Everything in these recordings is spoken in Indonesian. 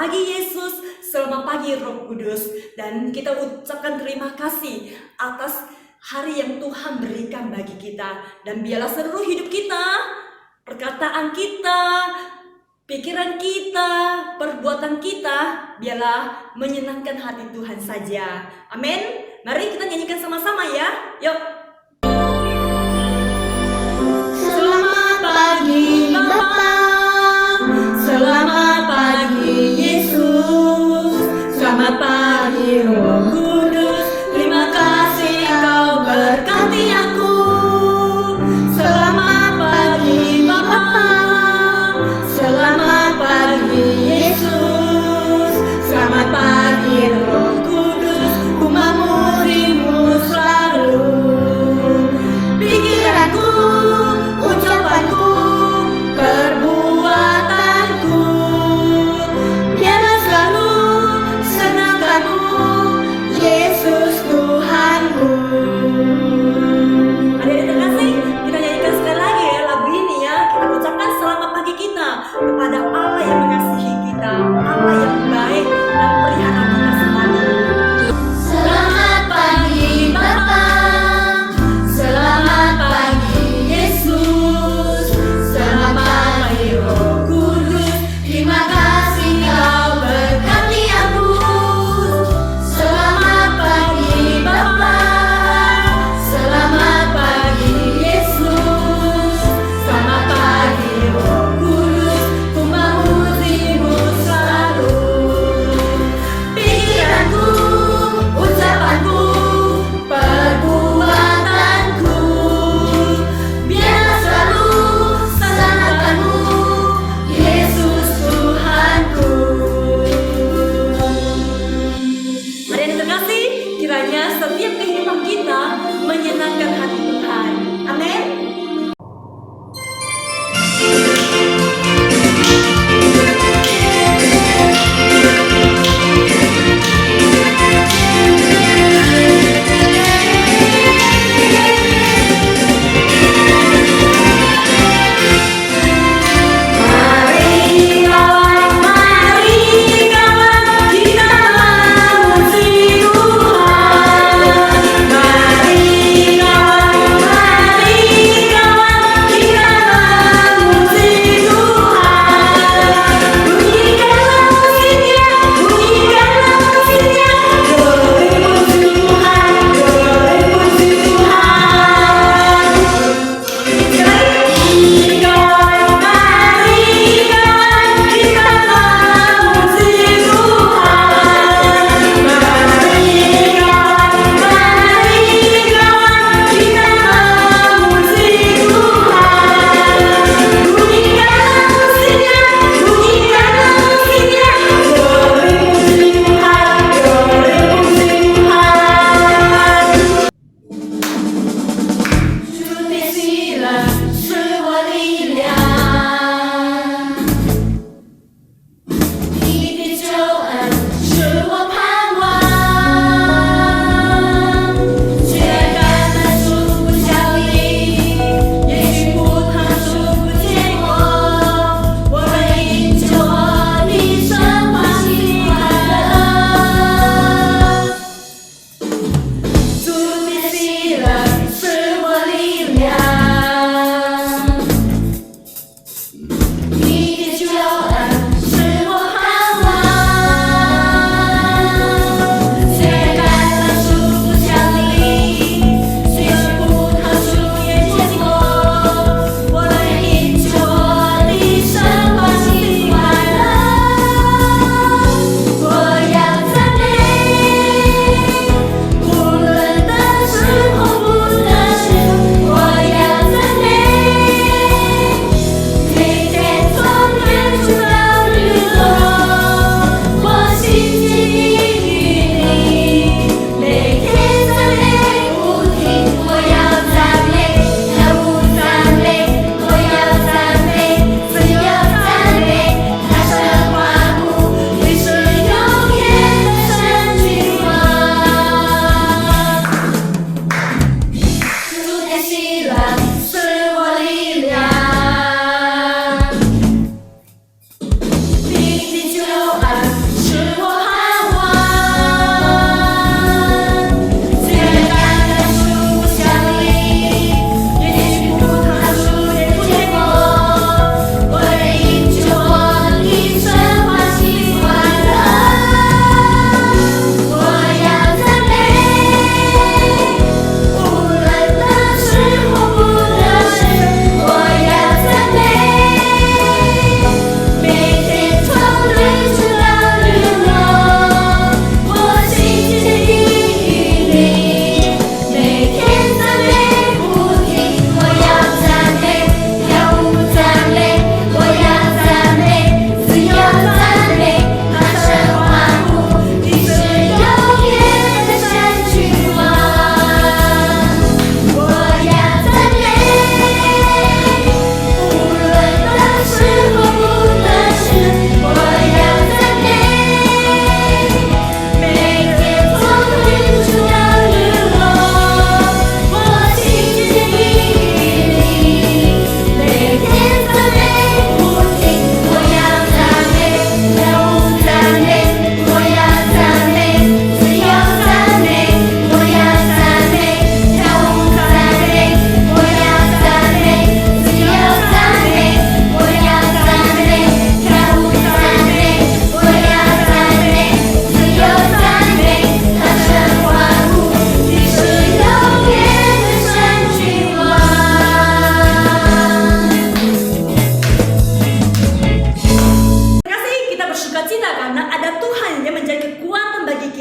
pagi Yesus, selamat pagi Roh Kudus. Dan kita ucapkan terima kasih atas hari yang Tuhan berikan bagi kita. Dan biarlah seluruh hidup kita, perkataan kita, pikiran kita, perbuatan kita, biarlah menyenangkan hati Tuhan saja. Amin. Mari kita nyanyikan sama-sama ya. Yuk. Selamat pagi Bapa, selamat pagi Yesus, selamat pagi Roh Kudus. Terima kasih Kau berkati aku. Selamat pagi Bapa, selamat pagi Yesus, selamat pagi Roh Kudus. Ku memuji-Mu selalu. Pikiranku, ucapanku, perbuatanku, biarlah selalu senangkanmu,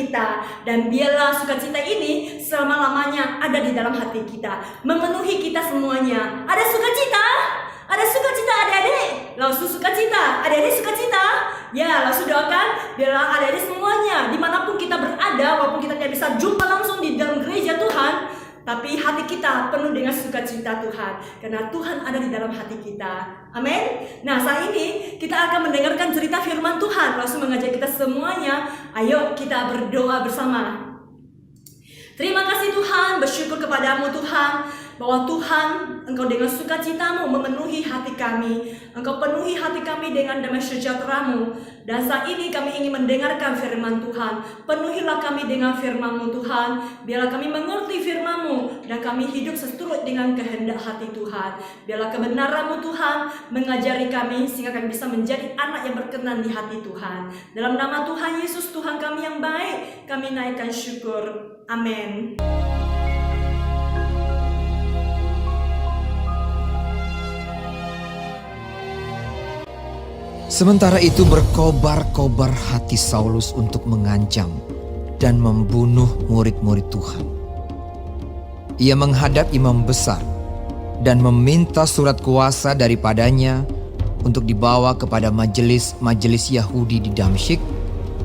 kita. Dan biarlah sukacita ini selama-lamanya ada di dalam hati kita, memenuhi kita semuanya. Ada sukacita? Ada sukacita adik-adik? Langsung sukacita, adik-adik sukacita? Ya, langsung doakan biarlah adik-adik semuanya dimanapun kita berada, walaupun kita tidak bisa jumpa langsung di dalam gereja Tuhan, tapi hati kita penuh dengan sukacita Tuhan, karena Tuhan ada di dalam hati kita. Amin. Nah, saat ini kita akan mendengarkan cerita firman Tuhan. Langsung mengajak kita semuanya, ayo kita berdoa bersama. Terima kasih Tuhan, bersyukur kepadamu Tuhan, bahwa Tuhan, Engkau dengan sukacitamu memenuhi hati kami. Engkau penuhi hati kami dengan damai sejahtera-Mu. Dan saat ini kami ingin mendengarkan firman Tuhan. Penuhilah kami dengan firman-Mu Tuhan. Biarlah kami mengerti firman-Mu dan kami hidup seturut dengan kehendak hati Tuhan. Biarlah kebenaran-Mu Tuhan mengajari kami sehingga kami bisa menjadi anak yang berkenan di hati Tuhan. Dalam nama Tuhan Yesus, Tuhan kami yang baik, kami naikkan syukur. Amin. Sementara itu berkobar-kobar hati Saulus untuk mengancam dan membunuh murid-murid Tuhan. Ia menghadap imam besar dan meminta surat kuasa daripadanya untuk dibawa kepada majelis-majelis Yahudi di Damsyik,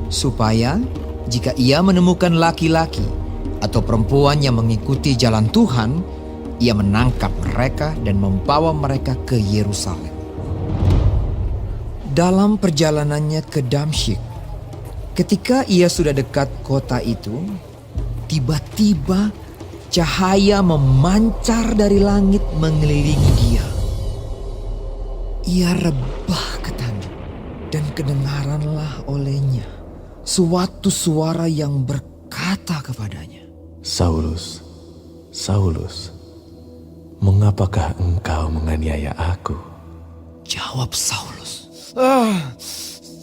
supaya jika ia menemukan laki-laki atau perempuan yang mengikuti jalan Tuhan, ia menangkap mereka dan membawa mereka ke Yerusalem. Dalam perjalanannya ke Damsyik, ketika ia sudah dekat kota itu, tiba-tiba cahaya memancar dari langit mengelilingi dia. Ia rebah ke tanah dan kedengaranlah olehnya suatu suara yang berkata kepadanya, Saulus, Saulus, mengapakah engkau menganiaya aku? Jawab Saulus,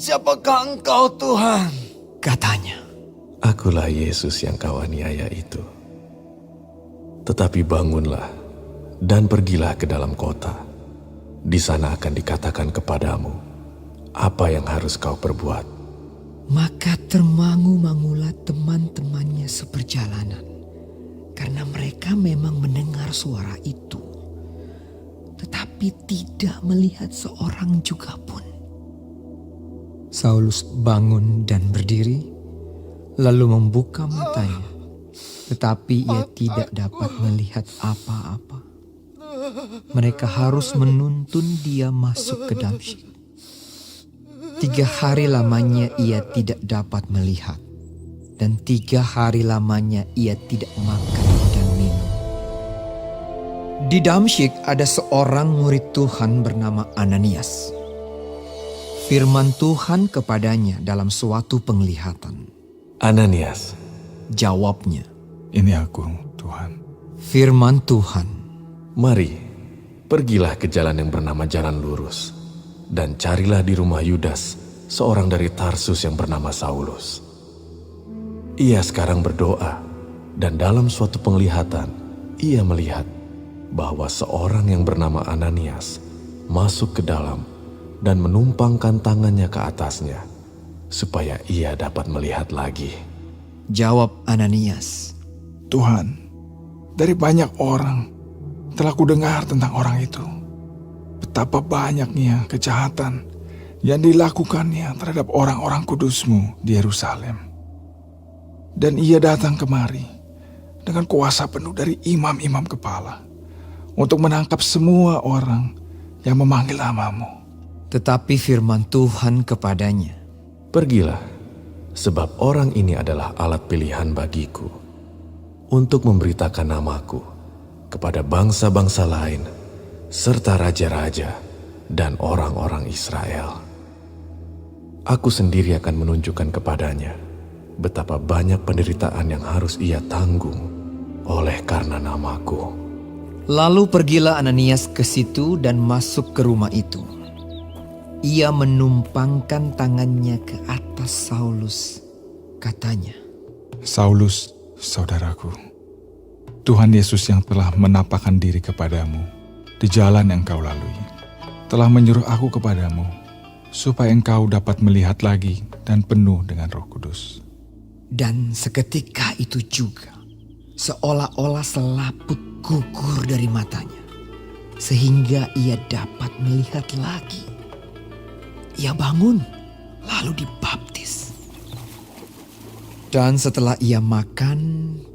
siapakah engkau Tuhan? Katanya, Akulah Yesus yang kau aniaya itu. Tetapi bangunlah dan pergilah ke dalam kota. Di sana akan dikatakan kepadamu apa yang harus kau perbuat. Maka termangu-mangulah teman-temannya seperjalanan, karena mereka memang mendengar suara itu, tetapi tidak melihat seorang juga pun. Saulus bangun dan berdiri, lalu membuka matanya, tetapi ia tidak dapat melihat apa-apa. Mereka harus menuntun dia masuk ke Damsyik. 3 hari lamanya ia tidak dapat melihat, dan 3 hari lamanya ia tidak makan dan minum. Di Damsyik ada seorang murid Tuhan bernama Ananias. Firman Tuhan kepadanya dalam suatu penglihatan. Ananias, Jawabnya, Ini aku, Tuhan. Firman Tuhan, mari, pergilah ke jalan yang bernama Jalan Lurus, dan carilah di rumah Yudas, seorang dari Tarsus yang bernama Saulus. Ia sekarang berdoa, dan dalam suatu penglihatan, ia melihat bahwa seorang yang bernama Ananias masuk ke dalam dan menumpangkan tangannya ke atasnya, supaya ia dapat melihat lagi. jawab Ananias, Tuhan, dari banyak orang telah kudengar tentang orang itu. Betapa banyaknya kejahatan yang dilakukannya terhadap orang-orang kudus-Mu di Yerusalem. Dan ia datang kemari dengan kuasa penuh dari imam-imam kepala untuk menangkap semua orang yang memanggil nama-Mu. tetapi firman Tuhan kepadanya, Pergilah, sebab orang ini adalah alat pilihan bagiku untuk memberitakan namaku kepada bangsa-bangsa lain, serta raja-raja dan orang-orang Israel. Aku sendiri akan menunjukkan kepadanya betapa banyak penderitaan yang harus ia tanggung oleh karena namaku. Lalu pergilah Ananias ke situ dan masuk ke rumah itu. Ia menumpangkan tangannya ke atas Saulus. Katanya, Saulus, saudaraku, Tuhan Yesus yang telah menampakkan diri kepadamu di jalan yang kau lalui, telah menyuruh aku kepadamu, supaya engkau dapat melihat lagi dan penuh dengan Roh Kudus. Dan seketika itu juga, seolah-olah selaput gugur dari matanya, sehingga ia dapat melihat lagi. Ia bangun, lalu dibaptis. Dan setelah ia makan,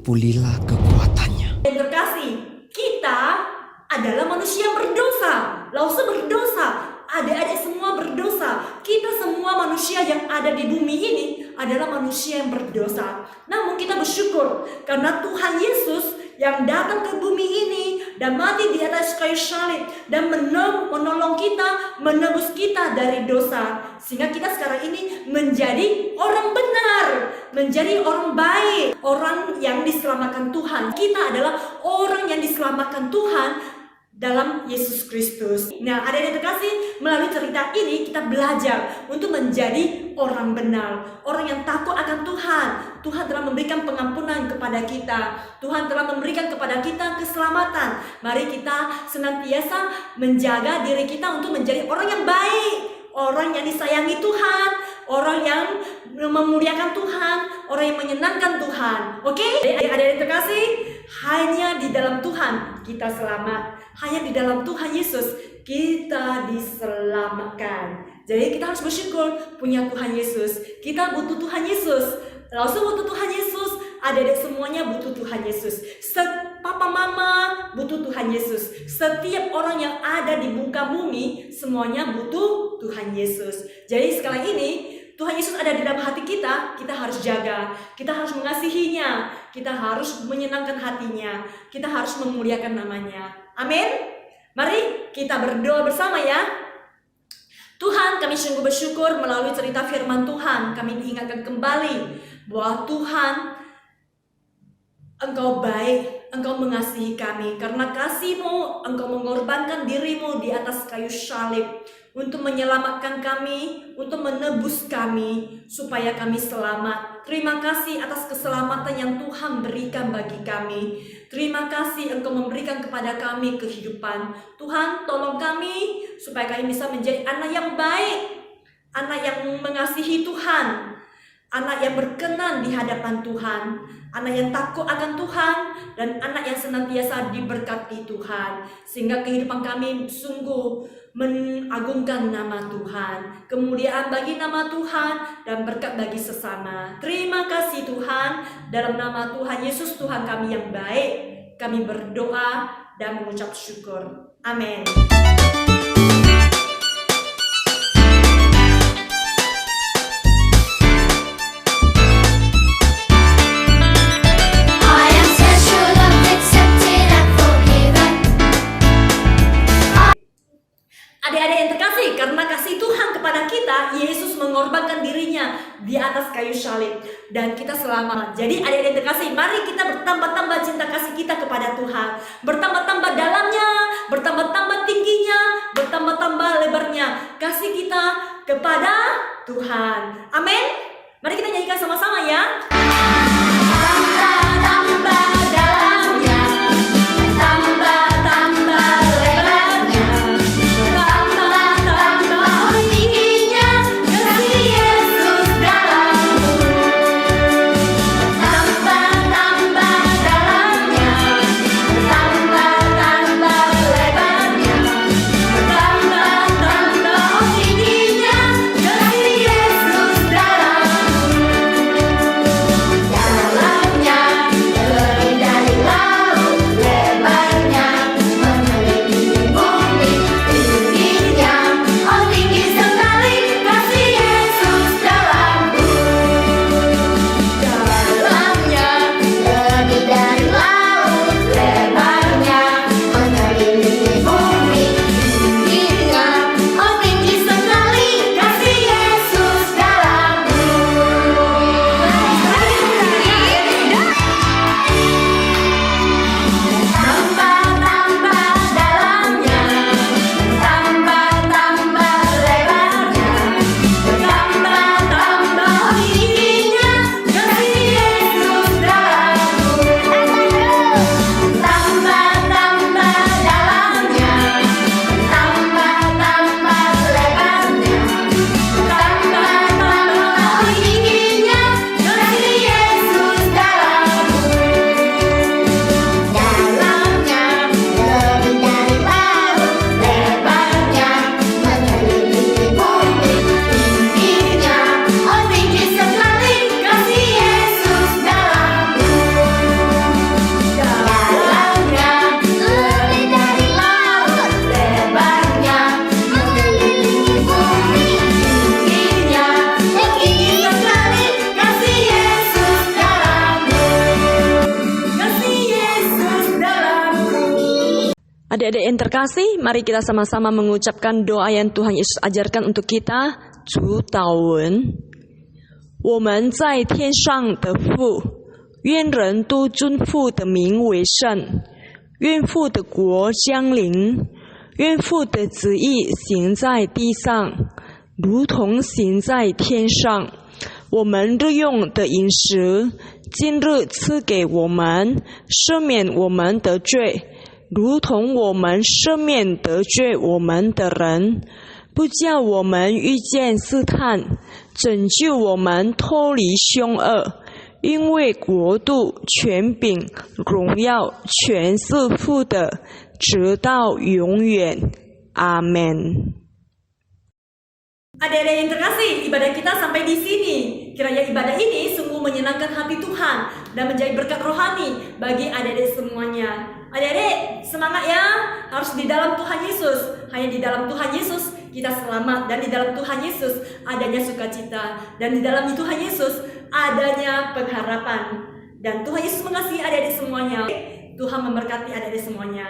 pulihlah kekuatannya. Yang terkasih, kita adalah manusia yang berdosa. Lause berdosa. Adik-adik semua berdosa. Kita semua manusia yang ada di bumi ini adalah manusia yang berdosa. Namun kita bersyukur karena Tuhan Yesus yang datang ke bumi ini dan mati di atas kayu salib dan menolong kita, menebus kita dari dosa, sehingga kita sekarang ini menjadi orang benar, menjadi orang baik, orang yang diselamatkan Tuhan. Kita adalah orang yang diselamatkan Tuhan dalam Yesus Kristus. Nah, adik-adik terkasih, melalui cerita ini kita belajar untuk menjadi orang benar, orang yang takut akan Tuhan. Tuhan telah memberikan pengampunan kepada kita. Tuhan telah memberikan kepada kita keselamatan. Mari kita senantiasa menjaga diri kita untuk menjadi orang yang baik, orang yang disayangi Tuhan, orang yang memuliakan Tuhan, orang yang menyenangkan Tuhan. Oke? Adik-adik terkasih, hanya di dalam Tuhan kita selamat. Hanya di dalam Tuhan Yesus kita diselamatkan. Jadi kita harus bersyukur punya Tuhan Yesus. Kita butuh Tuhan Yesus. Langsung butuh Tuhan Yesus. Adik-adik semuanya butuh Tuhan Yesus. Papa mama butuh Tuhan Yesus. Setiap orang yang ada di muka bumi semuanya butuh Tuhan Yesus. Jadi sekarang ini Tuhan Yesus ada di dalam hati kita, kita harus jaga, kita harus mengasihinya, kita harus menyenangkan hatinya, kita harus memuliakan namanya. Amin. Mari kita berdoa bersama ya. Tuhan, kami sungguh bersyukur melalui cerita firman Tuhan, kami diingatkan kembali bahwa Tuhan, Engkau baik, Engkau mengasihi kami. Karena kasih-Mu, Engkau mengorbankan diri-Mu di atas kayu salib untuk menyelamatkan kami, untuk menebus kami, supaya kami selamat. Terima kasih atas keselamatan yang Tuhan berikan bagi kami. Terima kasih Engkau memberikan kepada kami kehidupan. Tuhan, tolong kami supaya kami bisa menjadi anak yang baik, anak yang mengasihi Tuhan, anak yang berkenan di hadapan Tuhan, anak yang takut akan Tuhan, dan anak yang senantiasa diberkati Tuhan, sehingga kehidupan kami sungguh mengagungkan nama Tuhan, kemuliaan bagi nama Tuhan, dan berkat bagi sesama. Terima kasih Tuhan, dalam nama Tuhan Yesus, Tuhan kami yang baik, kami berdoa dan mengucap syukur. Amin. Adik-adik yang terkasih, karena kasih Tuhan kepada kita, Yesus mengorbankan dirinya di atas kayu salib dan kita selamat. Jadi adik-adik yang terkasih, mari kita bertambah-tambah cinta kasih kita kepada Tuhan, bertambah-tambah dalamnya, bertambah-tambah tingginya, bertambah-tambah lebarnya kasih kita kepada Tuhan. Amin. Mari kita nyanyikan sama-sama ya. Tambah-tambah dalamnya, tambah-tambah lebarnya, tambah-tambah tingginya kasih Yesus dalamku. Tambah-tambah dalamnya, tambah-tambah lebarnya, tambah-tambah tingginya kasih Yesus dalamku. Adik-adik yang terkasih, mari kita sama-sama mengucapkan doa yang Tuhan Yesus ajarkan untuk kita. 主祷文，我们在天上的父，愿人都尊父的名为圣，愿父的国降临，愿父的旨意行在地上，如同行在天上。我们日用的饮食，今日赐给我们，赦免我们的罪，如同我们赦免得罪我们的人，不叫我们遇见试探，拯救我们脱离凶恶。因为国度、权柄、荣耀，全是父的，直到永远。阿门。Adik-adik yang terkasih, ibadah kita sampai di sini. Kiranya ibadah ini sungguh menyenangkan hati Tuhan dan menjadi berkat rohani bagi adik-adik semuanya. Adik-adik, semangat ya! Harus di dalam Tuhan Yesus. Hanya di dalam Tuhan Yesus kita selamat, dan di dalam Tuhan Yesus adanya sukacita, dan di dalam Tuhan Yesus adanya pengharapan. Dan Tuhan Yesus mengasihi adik-adik semuanya. Tuhan memberkati adik-adik semuanya.